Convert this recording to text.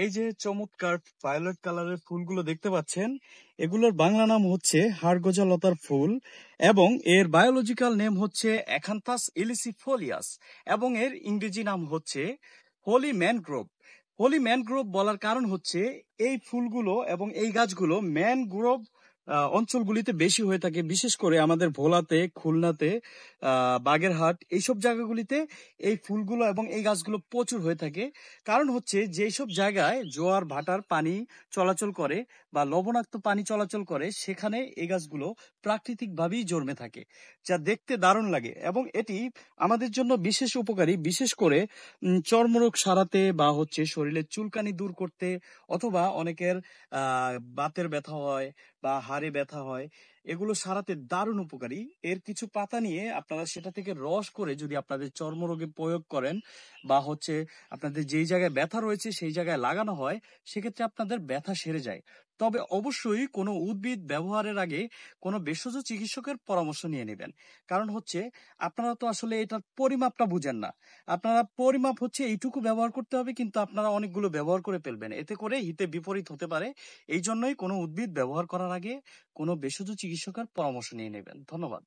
এই যে চমৎকার ভায়োলেট কালারের ফুলগুলো দেখতে পাচ্ছেন, এগুলোর বাংলা নাম হচ্ছে হাড়গোজা লতার ফুল এবং এর বায়োলজিক্যাল নেম হচ্ছে অ্যাকান্থাস ইলিসিফোলিয়াস এবং এর ইংরেজি নাম হচ্ছে হোলি ম্যানগ্রোভ। হোলি ম্যানগ্রোভ বলার কারণ হচ্ছে এই ফুলগুলো এবং এই গাছগুলো ম্যানগ্রোভ অঞ্চলগুলিতে বেশি হয়ে থাকে, বিশেষ করে আমাদের ভোলাতে, খুলনাতে, বাগেরহাট এইসব জায়গাগুলিতে এই ফুলগুলো এবং এই গাছগুলো প্রচুর হয়ে থাকে। কারণ হচ্ছে যেসব জায়গায় জোয়ার ভাটার পানি চলাচল করে বা লবণাক্ত পানি চলাচল করে সেখানে এই গাছগুলো প্রাকৃতিকভাবেই জন্মে থাকে, যা দেখতে দারুণ লাগে এবং এটি আমাদের জন্য বিশেষ উপকারী, বিশেষ করে চর্মরোগ সারাতে বা হচ্ছে শরীরের চুলকানি দূর করতে, অথবা অনেকের বাতের ব্যথা হয় বা হাড়ে ব্যথা হয়, এগুলো সারাতে দারুণ উপকারী। এর কিছু পাতা নিয়ে আপনারা সেটা থেকে রস করে যদি আপনাদের চর্মরোগে প্রয়োগ করেন বা হচ্ছে আপনাদের যেই জায়গায় ব্যথা রয়েছে সেই জায়গায় লাগানো হয়, সেক্ষেত্রে আপনাদের ব্যথা সেরে যায়। তবে অবশ্যই কোনো উদ্ভিদ ব্যবহারের আগে কোনো ভেষজ চিকিৎসকের পরামর্শ নিয়ে নেবেন। কারণ হচ্ছে আপনারা তো আসলে এটার পরিমাপটা বুঝেন না। আপনারা পরিমাপ হচ্ছে এইটুকু ব্যবহার করতে হবে, কিন্তু আপনারা অনেকগুলো ব্যবহার করে ফেলবেন, এতে করে হিতে বিপরীত হতে পারে। এই জন্যই কোনো উদ্ভিদ ব্যবহার করার আগে কোনো ভেষজ চিকিৎসকের পরামর্শ নিয়ে নেবেন। ধন্যবাদ।